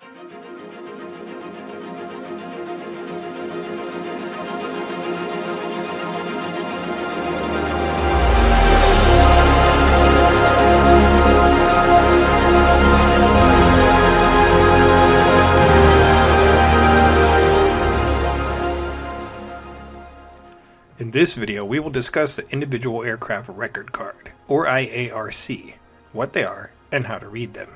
In this video, we will discuss the Individual Aircraft Record Card, or IARC, what they are, and how to read them.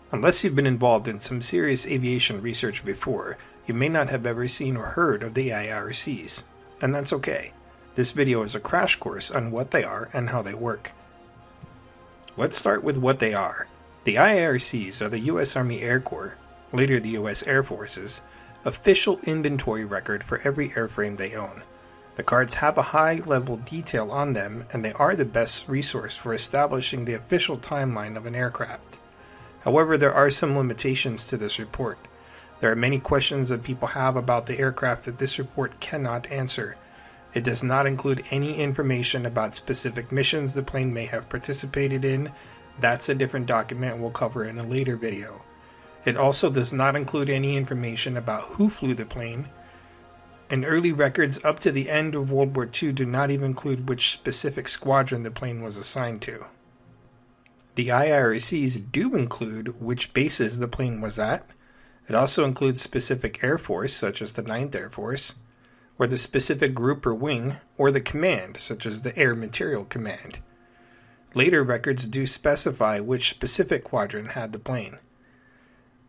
Unless you've been involved in some serious aviation research before, you may not have ever seen or heard of the IARCs, and that's okay. This video is a crash course on what they are and how they work. Let's start with what they are. The IARCs are the U.S. Army Air Corps, later the U.S. Air Force's, official inventory record for every airframe they own. The cards have a high level detail on them, and they are the best resource for establishing the official timeline of an aircraft. However, there are some limitations to this report. There are many questions that people have about the aircraft that this report cannot answer. It does not include any information about specific missions the plane may have participated in. That's a different document we'll cover in a later video. It also does not include any information about who flew the plane, and early records up to the end of World War II do not even include which specific squadron the plane was assigned to. The IARCs do include which bases the plane was at. It also includes specific Air Force, such as the 9th Air Force, or the specific group or wing, or the command, such as the Air Material Command. Later records do specify which specific quadrant had the plane.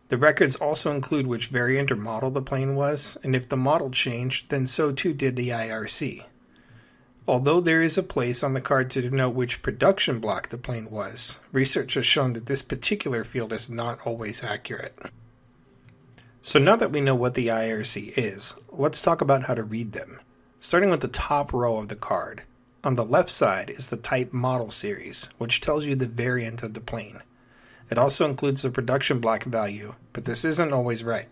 The records also include which variant or model the plane was, and if the model changed, then so too did the IARC. Although there is a place on the card to denote which production block the plane was, research has shown that this particular field is not always accurate. So now that we know what the IARC is, let's talk about how to read them. Starting with the top row of the card. On the left side is the type model series, which tells you the variant of the plane. It also includes the production block value, but this isn't always right.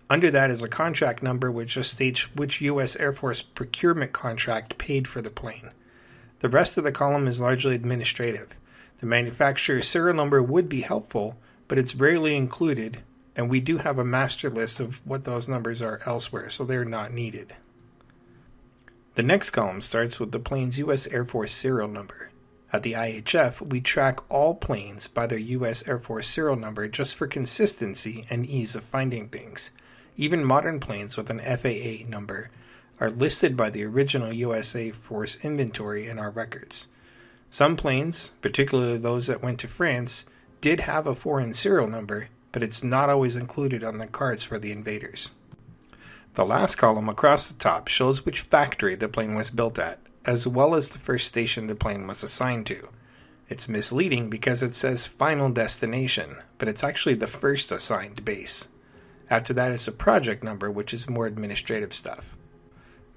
Under that is a contract number which just states which U.S. Air Force procurement contract paid for the plane. The rest of the column is largely administrative. The manufacturer's serial number would be helpful, but it's rarely included, and we do have a master list of what those numbers are elsewhere, so they're not needed. The next column starts with the plane's U.S. Air Force serial number. At the IHF, we track all planes by their U.S. Air Force serial number just for consistency and ease of finding things. Even modern planes with an FAA number are listed by the original U.S. Air Force inventory in our records. Some planes, particularly those that went to France, did have a foreign serial number, but it's not always included on the cards for the Invaders. The last column across the top shows which factory the plane was built at, as well as the first station the plane was assigned to. It's misleading because it says final destination, but it's actually the first assigned base. After that is a project number, which is more administrative stuff.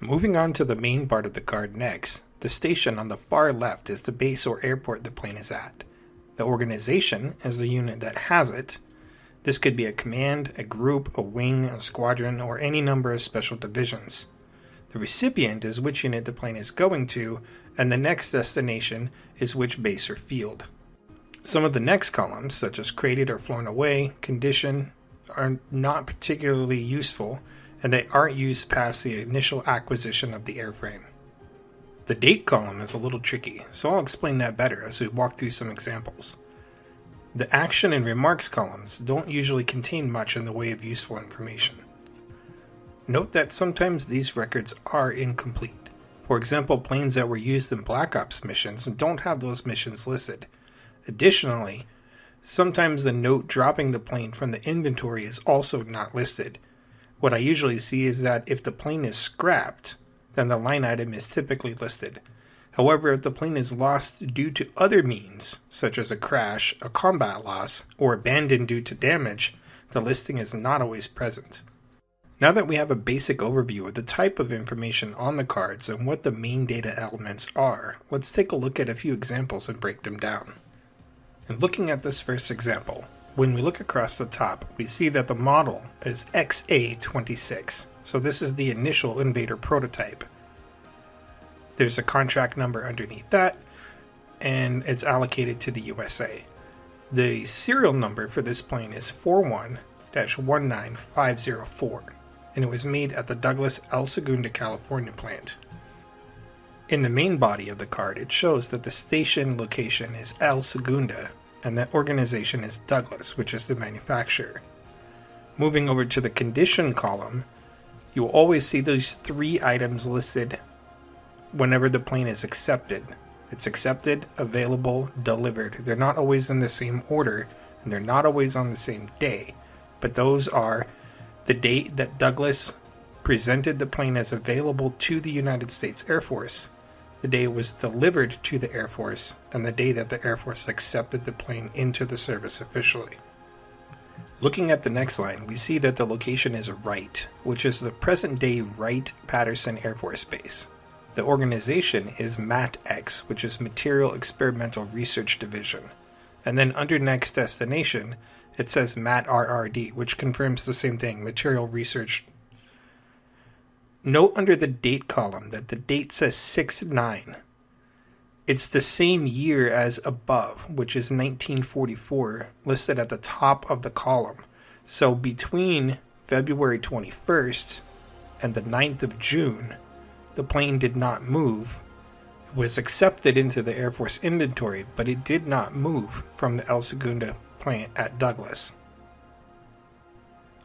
Moving on to the main part of the card next, the station on the far left is the base or airport the plane is at. The organization is the unit that has it. This could be a command, a group, a wing, a squadron, or any number of special divisions. The recipient is which unit the plane is going to, and the next destination is which base or field. Some of the next columns, such as created or flown away, condition, are not particularly useful, and they aren't used past the initial acquisition of the airframe. The date column is a little tricky, so I'll explain that better as we walk through some examples. The action and remarks columns don't usually contain much in the way of useful information. Note that sometimes these records are incomplete. For example, planes that were used in Black Ops missions don't have those missions listed. Additionally, sometimes the note dropping the plane from the inventory is also not listed. What I usually see is that if the plane is scrapped, then the line item is typically listed. However, if the plane is lost due to other means, such as a crash, a combat loss, or abandoned due to damage, the listing is not always present. Now that we have a basic overview of the type of information on the cards and what the main data elements are, let's take a look at a few examples and break them down. In looking at this first example, when we look across the top, we see that the model is XA26, so this is the initial Invader prototype. There's a contract number underneath that, and it's allocated to the USA. The serial number for this plane is 19504, and it was made at the Douglas El Segundo, California plant. In the main body of the card, it shows that the station location is El Segundo, and the organization is Douglas, which is the manufacturer. Moving over to the condition column, you will always see those 3 items listed whenever the plane is accepted. It's accepted, available, delivered. They're not always in the same order, and they're not always on the same day, but those are the date that Douglas presented the plane as available to the United States Air Force, the day it was delivered to the Air Force, and the day that the Air Force accepted the plane into the service officially. Looking at the next line, we see that the location is Wright, which is the present-day Wright-Patterson Air Force Base. The organization is MATX, which is Material Experimental Research Division. And then under Next Destination, it says MAT-RRD, which confirms the same thing, Material Research. Note under the date column that the date says 6/9. It's the same year as above, which is 1944, listed at the top of the column. So between February 21st and the 9th of June, the plane did not move. It was accepted into the Air Force inventory, but it did not move from the El Segundo plant at Douglas.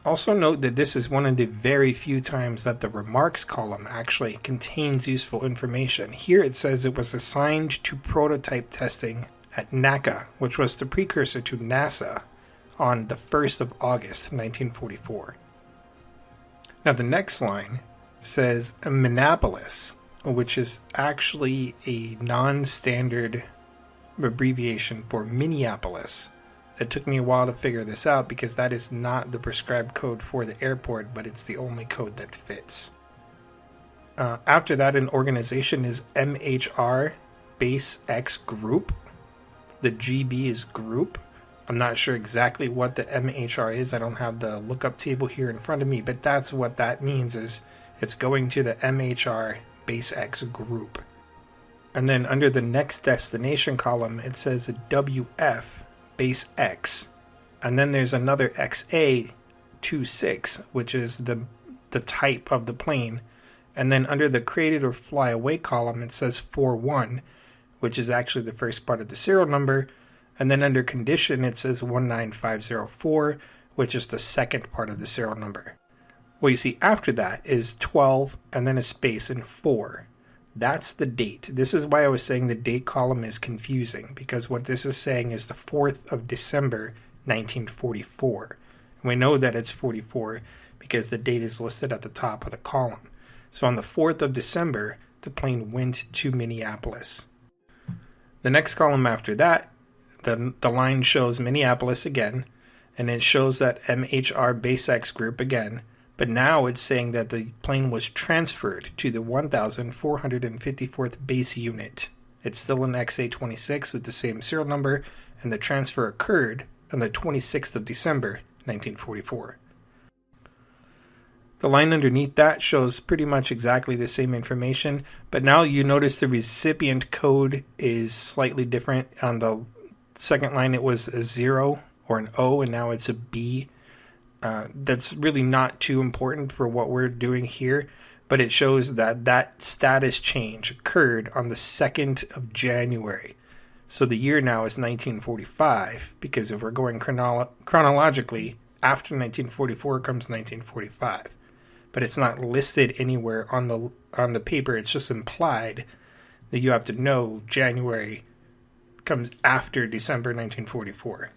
Also note that this is one of the very few times that the remarks column actually contains useful information. Here it says it was assigned to prototype testing at NACA, which was the precursor to NASA, on the 1st of August 1944. Now the next line says Minneapolis, which is actually a non-standard abbreviation for Minneapolis. It took me a while to figure this out because that is not the prescribed code for the airport, but it's the only code that fits. After that, an organization is MHR Base X Group. The GB is Group. I'm not sure exactly what the MHR is. I don't have the lookup table here in front of me, but that's what that means, is it's going to the MHR Base X Group. And then under the Next Destination column, it says WF Base X, and then there's another XA-26, which is the type of the plane, and then under the Created or Fly Away column it says 41, which is actually the first part of the serial number, and then under Condition it says 19504, which is the second part of the serial number. What you see after that is 12 and then a space and 4. That's the date. This is why I was saying the date column is confusing, because what this is saying is the 4th of December, 1944. And we know that it's 44 because the date is listed at the top of the column. So on the 4th of December, the plane went to Minneapolis. The next column after that, the line shows Minneapolis again, and it shows that MHR Base X Group again. But now it's saying that the plane was transferred to the 1454th Base Unit. It's still an XA-26 with the same serial number, and the transfer occurred on the 26th of December, 1944. The line underneath that shows pretty much exactly the same information, but now you notice the recipient code is slightly different. On the second line it was a 0 or an O, and now it's a B. That's really not too important for what we're doing here, but it shows that that status change occurred on the 2nd of January. So the year now is 1945, because if we're going chronologically, after 1944 comes 1945. But it's not listed anywhere on the paper. It's just implied that you have to know January comes after December 1944.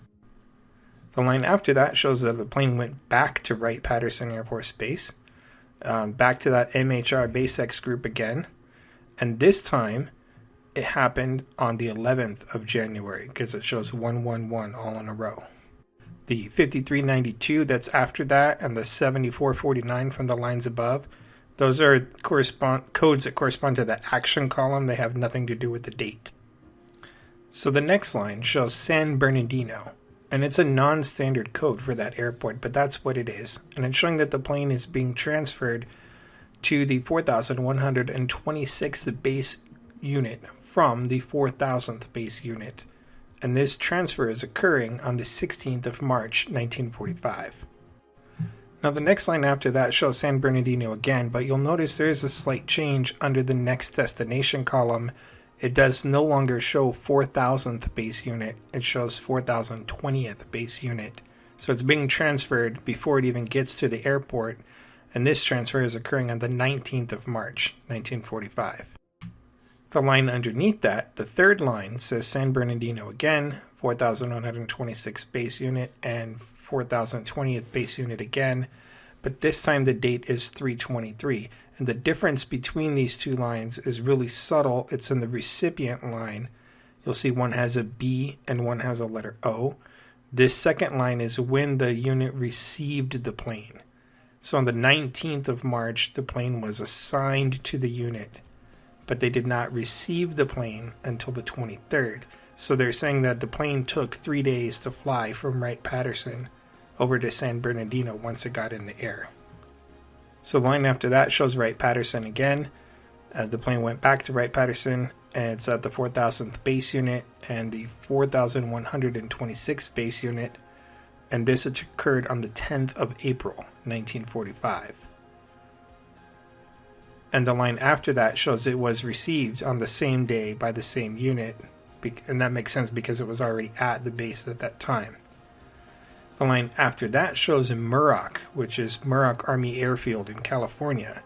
The line after that shows that the plane went back to Wright-Patterson Air Force Base, back to that MHR Base X Group again, and this time it happened on the 11th of January because it shows 111 all in a row. The 5392 that's after that and the 7449 from the lines above, those are codes that correspond to the action column. They have nothing to do with the date. So the next line shows San Bernardino. And it's a non-standard code for that airport, but that's what it is. And it's showing that the plane is being transferred to the 4126th base unit from the 4000th base unit. And this transfer is occurring on the 16th of March, 1945. Now the next line after that shows San Bernardino again, but you'll notice there is a slight change under the next destination column. It does no longer show 4,000th base unit, it shows 4,020th base unit. So it's being transferred before it even gets to the airport, and this transfer is occurring on the 19th of March, 1945. The line underneath that, the third line, says San Bernardino again, 4,126 base unit, and 4,020th base unit again, but this time the date is 3/23. And the difference between these two lines is really subtle. It's in the recipient line. You'll see one has a B and one has a letter O. This second line is when the unit received the plane. So on the 19th of March, the plane was assigned to the unit, but they did not receive the plane until the 23rd. So they're saying that the plane took 3 days to fly from Wright-Patterson over to San Bernardino once it got in the air. So the line after that shows Wright-Patterson again. The plane went back to Wright-Patterson, and it's at the 4,000th base unit and the 4,126th base unit, and this occurred on the 10th of April, 1945. And the line after that shows it was received on the same day by the same unit, and that makes sense because it was already at the base at that time. The line after that shows in Muroc, which is Muroc Army Airfield in California.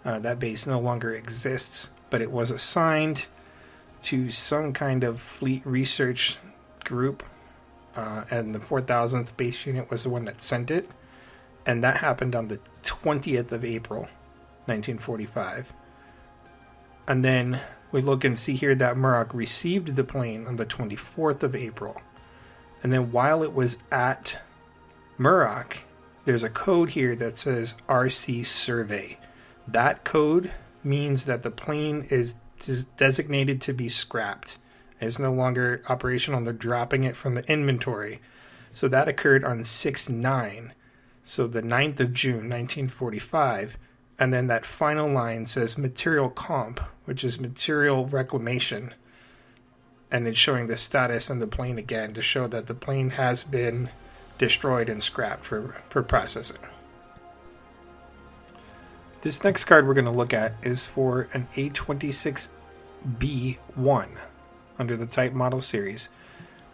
That base no longer exists, but it was assigned to some kind of fleet research group, and the 4,000th base unit was the one that sent it, and that happened on the 20th of April, 1945. And then we look and see here that Muroc received the plane on the 24th of April. And then while it was at Muroc, there's a code here that says RC survey. That code means that the plane is designated to be scrapped. It's no longer operational. They're dropping it from the inventory. So that occurred on 6/9, so the 9th of June, 1945. And then that final line says material comp, which is material reclamation. And it's showing the status on the plane again to show that the plane has been destroyed and scrapped for processing. This next card we're going to look at is for an A26B1 under the type model series,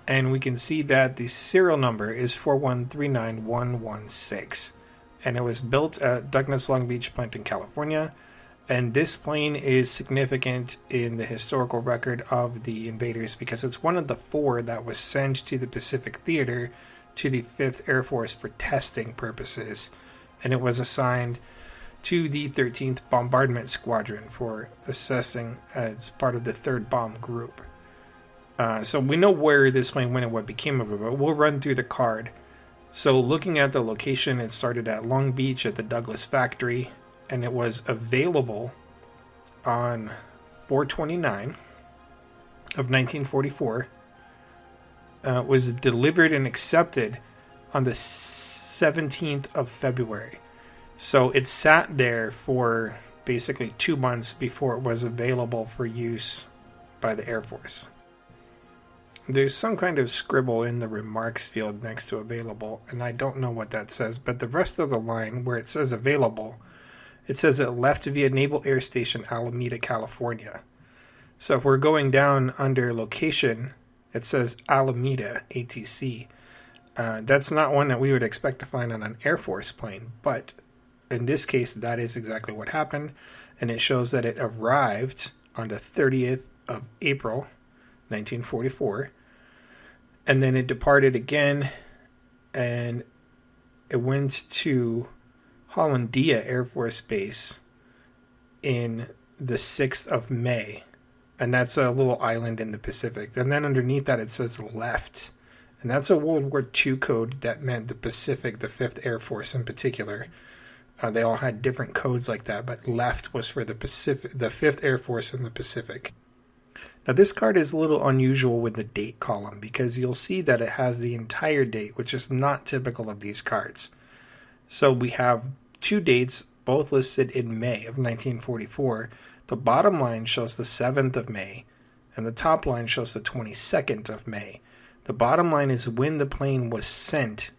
and we can see that the serial number is 4139116, and it was built at Douglas Long Beach plant in California. And this plane is significant in the historical record of the Invaders because it's one of the 4 that was sent to the Pacific Theater to the 5th Air Force for testing purposes, and it was assigned to the 13th Bombardment Squadron for assessing as part of the 3rd Bomb Group. So we know where this plane went and what became of it, but we'll run through the card. So looking at the location, it started at Long Beach at the Douglas factory, and it was available on 4/29 of 1944. Was delivered and accepted on the 17th of February. So it sat there for basically 2 months before it was available for use by the Air Force. There's some kind of scribble in the remarks field next to available, and I don't know what that says, but the rest of the line where it says available, it says it left via Naval Air Station, Alameda, California. So if we're going down under location, it says Alameda, ATC. That's not one that we would expect to find on an Air Force plane, but in this case, that is exactly what happened, and it shows that it arrived on the 30th of April, 1944, and then it departed again, and it went to Hollandia Air Force Base in the 6th of May. And that's a little island in the Pacific. And then underneath that it says left. And that's a World War II code that meant the Pacific, the 5th Air Force in particular. They all had different codes like that, but left was for the Pacific, the 5th Air Force in the Pacific. Now this card is a little unusual with the date column because you'll see that it has the entire date, which is not typical of these cards. So we have 2 dates, both listed in May of 1944. The bottom line shows the 7th of May, and the top line shows the 22nd of May. The bottom line is when the plane was sent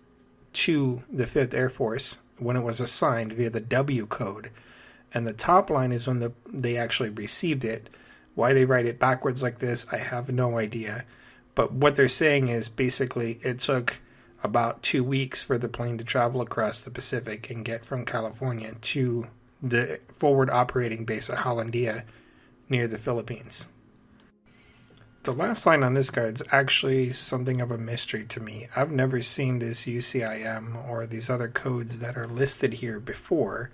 to the 5th Air Force when it was assigned via the W code. And the top line is when they actually received it. Why they write it backwards like this, I have no idea. But what they're saying is basically it took about 2 weeks for the plane to travel across the Pacific and get from California to the forward operating base at Hollandia near the Philippines. The last line on this card is actually something of a mystery to me. I've never seen this UCIM or these other codes that are listed here before,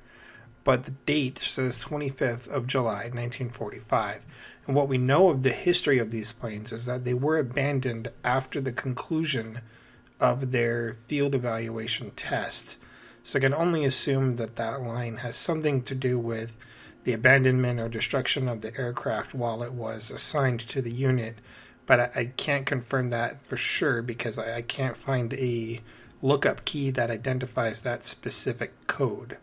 but the date says 25th of July, 1945. And what we know of the history of these planes is that they were abandoned after the conclusion of their field evaluation test. So I can only assume that that line has something to do with the abandonment or destruction of the aircraft while it was assigned to the unit. But I can't confirm that for sure because I can't find a lookup key that identifies that specific code.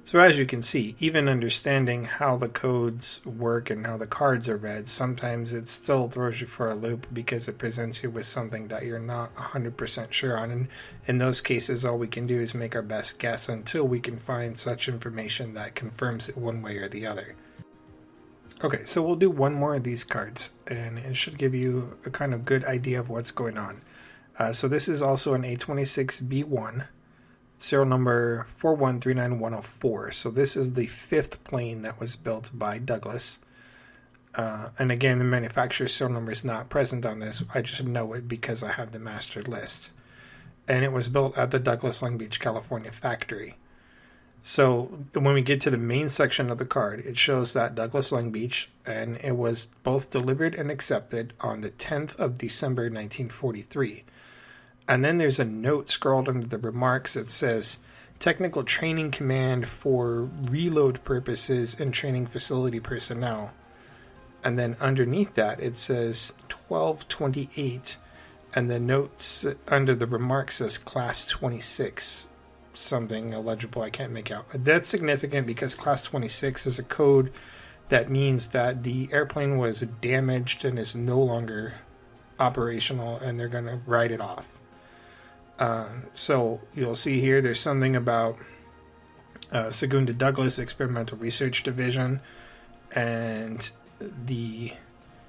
So as you can see, even understanding how the codes work and how the cards are read, sometimes it still throws you for a loop because it presents you with something that you're not 100% sure on. And in those cases, all we can do is make our best guess until we can find such information that confirms it one way or the other. Okay, so we'll do one more of these cards, and it should give you a kind of good idea of what's going on. So this is also an A26B1. Serial number 4139104. So this is the 5th plane that was built by Douglas. And again, the manufacturer's serial number is not present on this. I just know it because I have the master list. And it was built at the Douglas Long Beach, California factory. So when we get to the main section of the card, it shows that Douglas Long Beach, and it was both delivered and accepted on the 10th of December, 1943. And then there's a note scrawled under the remarks that says, Technical Training Command for reload purposes and training facility personnel. And then underneath that, it says 1228. And the notes under the remarks says Class 26. Something illegible I can't make out. That's significant because Class 26 is a code that means that the airplane was damaged and is no longer operational, and they're going to write it off. So you'll see here there's something about Segunda Douglas Experimental Research Division and the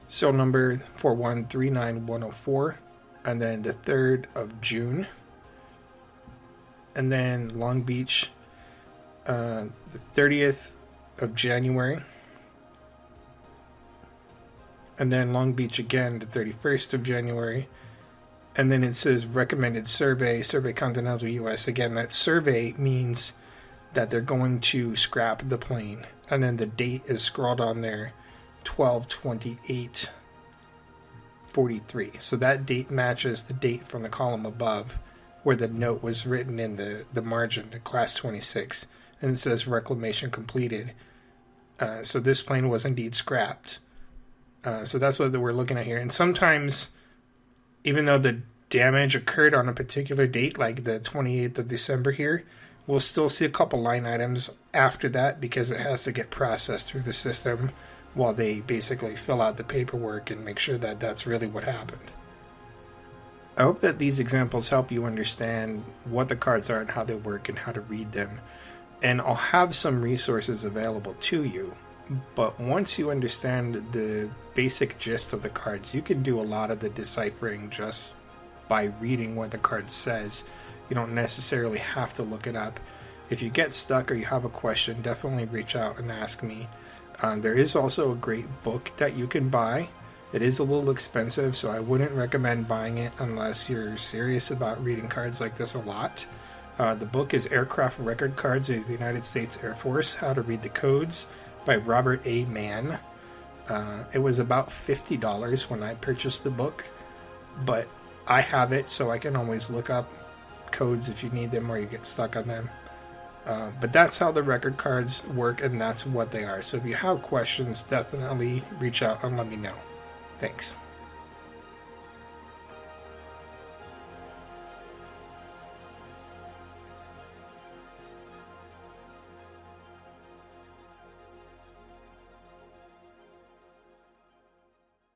serial number 4139104, and then the 3rd of June, and then Long Beach the 30th of January, and then Long Beach again the 31st of January. And then it says recommended survey Continental US. Again, that survey means that they're going to scrap the plane. And then the date is scrawled on there, 12/28/43. So that date matches the date from the column above where the note was written in the margin to Class 26. And it says reclamation completed. So this plane was indeed scrapped. So that's what we're looking at here. And sometimes, even though the damage occurred on a particular date, like the 28th of December here, we'll still see a couple line items after that because it has to get processed through the system while they basically fill out the paperwork and make sure that that's really what happened. I hope that these examples help you understand what the cards are and how they work and how to read them. And I'll have some resources available to you. But once you understand the basic gist of the cards, you can do a lot of the deciphering just by reading what the card says. You don't necessarily have to look it up. If you get stuck or you have a question, definitely reach out and ask me. There is also a great book that you can buy. It is a little expensive, so I wouldn't recommend buying it unless you're serious about reading cards like this a lot. The book is Aircraft Record Cards of the United States Air Force, How to Read the Codes, by Robert A. Mann. It was about $50 when I purchased the book, but I have it, so I can always look up codes if you need them or you get stuck on them. But that's how the record cards work, and that's what they are. So if you have questions, definitely reach out and let me know. Thanks.